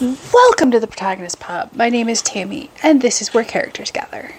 Welcome to the Protagonist Pub. My name is Tammy, and this is where characters gather.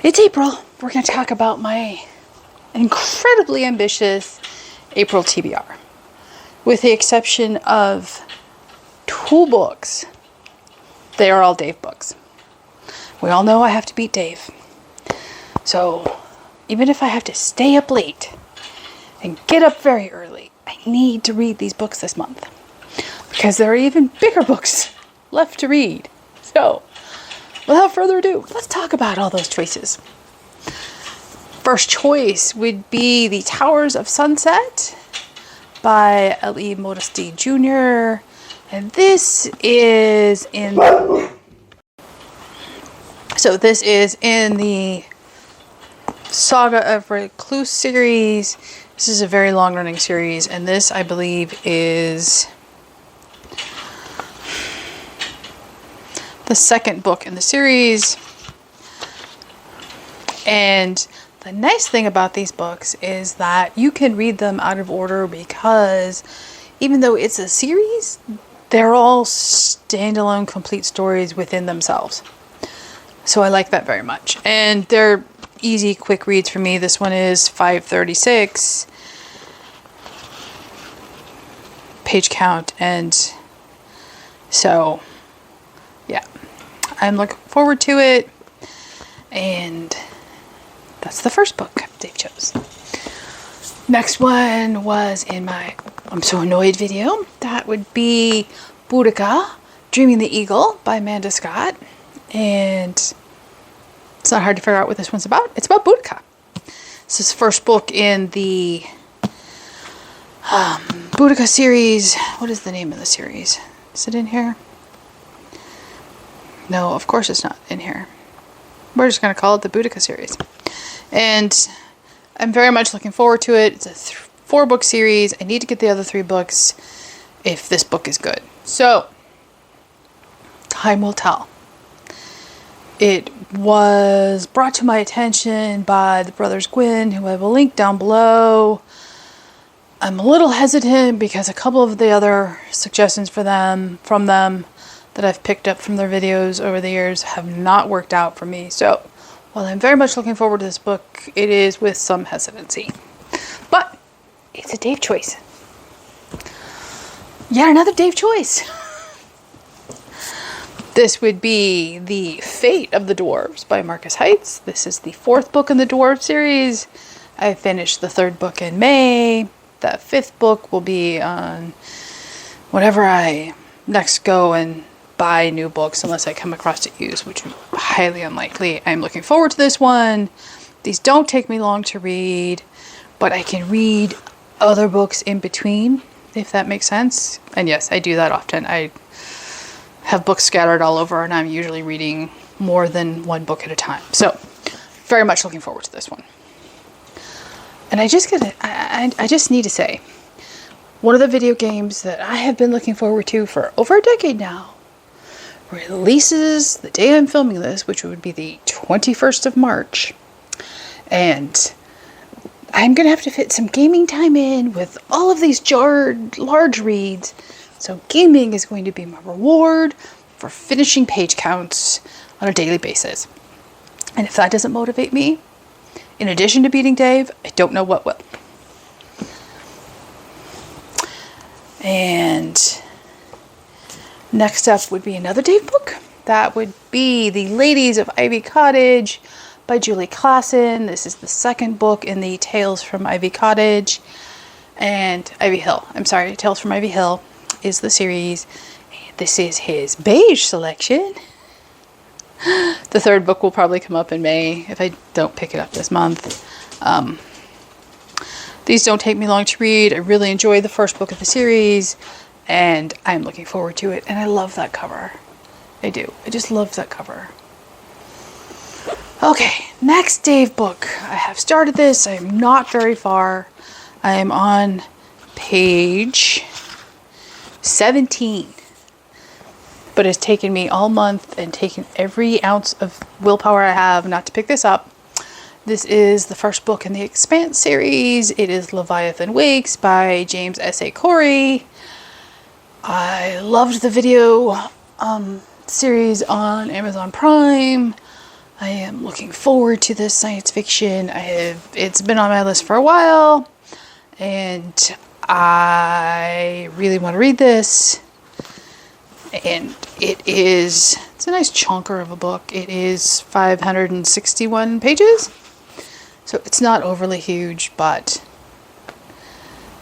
It's April. We're going to talk about my incredibly ambitious April TBR. With the exception of 2 books. They are all Dave books. We all know I have to beat Dave. So, even if I have to stay up late and get up very early, I need to read these books this month. Because there are even bigger books left to read. So, without further ado, let's talk about all those choices. First choice would be The Towers of Sunset by L.E. Modesitt Jr. And this is in... So this is in the Saga of Recluse series. This is a very long running series, and this, I believe, is the second book in the series. And the nice thing about these books is that you can read them out of order, because even though it's a series, they're all standalone complete stories within themselves. So I like that very much. And they're easy, quick reads for me. This one is 536 page count. And so, yeah, I'm looking forward to it. And that's the first book Dave chose. Next one was in my I'm So Annoyed video. That would be Boudica, Dreaming the Eagle by Manda Scott. And it's not hard to figure out what this one's about. It's about Boudica. This is the first book in the Boudica series. What is the name of the series? Is it in here? No, of course it's not in here. We're just going to call it the Boudica series. And I'm very much looking forward to it. It's a 4-book series. I need to get the other 3 books if this book is good. So, time will tell. It was brought to my attention by the brothers LeGuin, who I will link down below. I'm a little hesitant because a couple of the other suggestions from them that I've picked up from their videos over the years have not worked out for me. So, while I'm very much looking forward to this book, it is with some hesitancy. But it's a Dave choice. Yet another Dave choice. This would be The Fate of the Dwarves by Marcus Heitz. This is the 4th book in the Dwarves series. I finished the 3rd book in May. The 5th book will be on whenever I next go and buy new books, unless I come across it used, which is highly unlikely. I'm looking forward to this one. These don't take me long to read, but I can read other books in between, if that makes sense. And yes, I do that often. I have books scattered all over, and I'm usually reading more than 1 book at a time. So, very much looking forward to this one. And I just need to say, one of the video games that I have been looking forward to for over a decade now releases the day I'm filming this, which would be the 21st of March. And I'm going to have to fit some gaming time in with all of these large reads. So gaming is going to be my reward for finishing page counts on a daily basis. And if that doesn't motivate me, in addition to beating Dave, I don't know what will. And next up would be another Dave book. That would be The Ladies of Ivy Cottage by Julie Klassen. This is the 2nd book in the Tales from Ivy Cottage and Ivy Hill. I'm sorry, Tales from Ivy Hill is the series. This is his beige selection. The 3rd book will probably come up in May if I don't pick it up this month. These don't take me long to read. I really enjoyed the 1st book of the series, and I'm looking forward to it. And I love that cover. I do. I just love that cover. Okay, next Dave book. I have started this. I am not very far. I am on page 17. but it's taken me all month and taken every ounce of willpower I have not to pick this up. This is the first book in the Expanse series. It is Leviathan Wakes by James S.A. Corey. I loved the video series on Amazon Prime. I am looking forward to this science fiction. It's been on my list for a while, and I really want to read this. And it's a nice chunker of a book. It is 561 pages, so it's not overly huge, but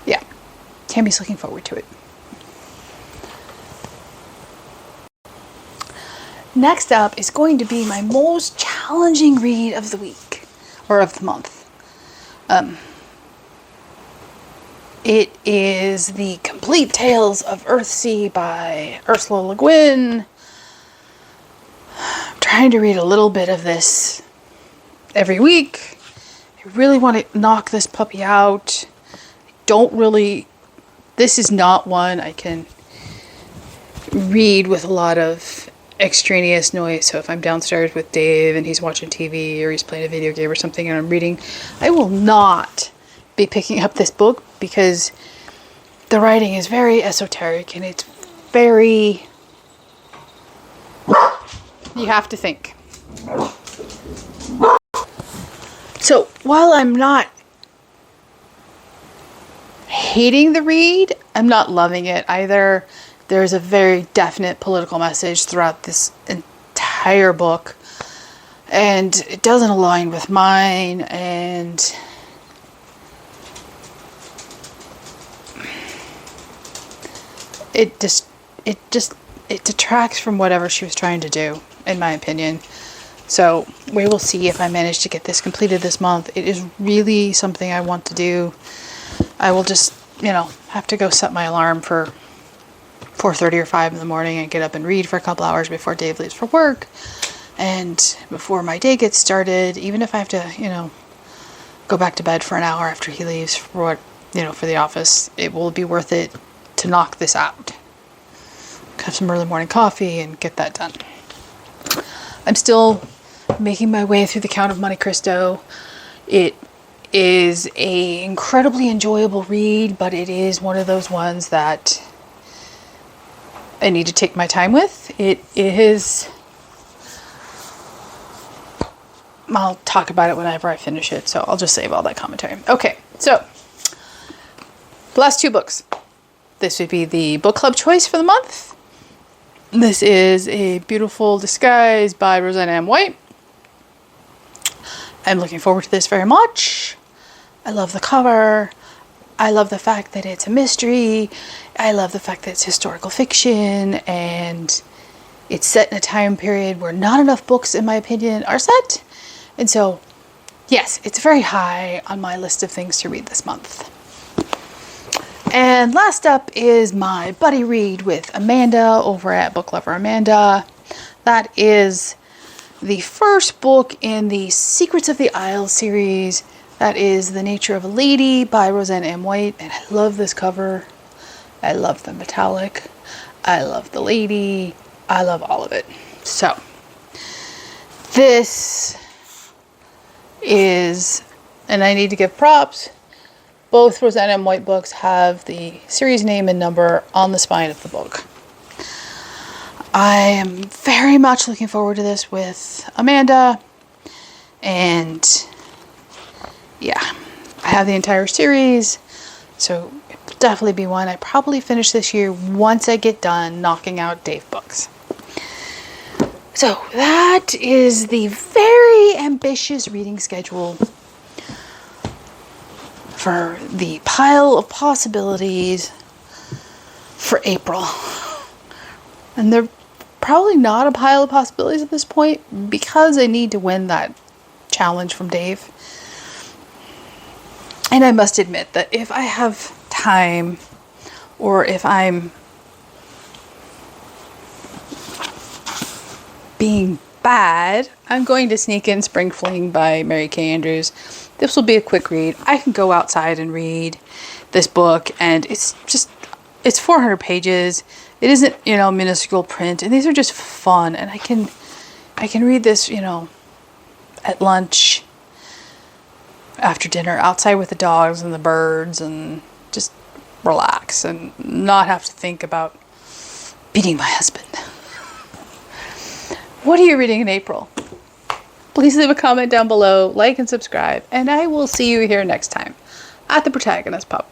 yeah, Tammy's looking forward to it. Next up is going to be my most challenging read of the week, or of the month. It is The Complete Tales of Earthsea by Ursula LeGuin. I'm trying to read a little bit of this every week. I really want to knock this puppy out. This is not one I can read with a lot of extraneous noise. So if I'm downstairs with Dave and he's watching TV or he's playing a video game or something and I'm reading, I will not be picking up this book because the writing is very esoteric and it's very... you have to think. So while I'm not hating the read, I'm not loving it either. There's a very definite political message throughout this entire book, and it doesn't align with mine, and it detracts from whatever she was trying to do, in my opinion. So we will see if I manage to get this completed this month. It is really something I want to do. I will just, have to go set my alarm for 4:30 or 5 in the morning and get up and read for a couple hours before Dave leaves for work and before my day gets started. Even if I have to, go back to bed for an hour after he leaves for the office, it will be worth it to knock this out. Have some early morning coffee and get that done. I'm still making my way through the Count of Monte Cristo. It is a incredibly enjoyable read, but it is one of those ones that I need to take my time with. It is... I'll talk about it whenever I finish it, so I'll just save all that commentary. Okay, so the last two books. This would be the book club choice for the month. This is A Beautiful Disguise by Roseanna M. White. I'm looking forward to this very much. I love the cover. I love the fact that it's a mystery. I love the fact that it's historical fiction, and it's set in a time period where not enough books, in my opinion, are set. And so, yes, it's very high on my list of things to read this month. And last up is my buddy read with Amanda over at Book Lover Amanda. That is the first book in the Secrets of the Isle series. That is The Nature of a Lady by Roseanna M. White. And I love this cover. I love the metallic. I love the lady. I love all of it. So, this is, and I need to give props, both Roseanna M. White books have the series name and number on the spine of the book. I am very much looking forward to this with Amanda, and yeah, I have the entire series, so it'll definitely be one I probably finish this year once I get done knocking out Dave books. So that is the very ambitious reading schedule for the pile of possibilities for April. And they're probably not a pile of possibilities at this point because I need to win that challenge from Dave. And I must admit that if I have time, or if I'm being bad, I'm going to sneak in Spring Fling by Mary Kay Andrews. This will be a quick read. I can go outside and read this book, and it's 400 pages. it isn't, you know, minuscule print, and these are just fun, and I can read this, you know, at lunch, after dinner, outside with the dogs and the birds, and just relax and not have to think about beating my husband. What are you reading in April? Please leave a comment down below, like and subscribe, and I will see you here next time at the Protagonist Pub.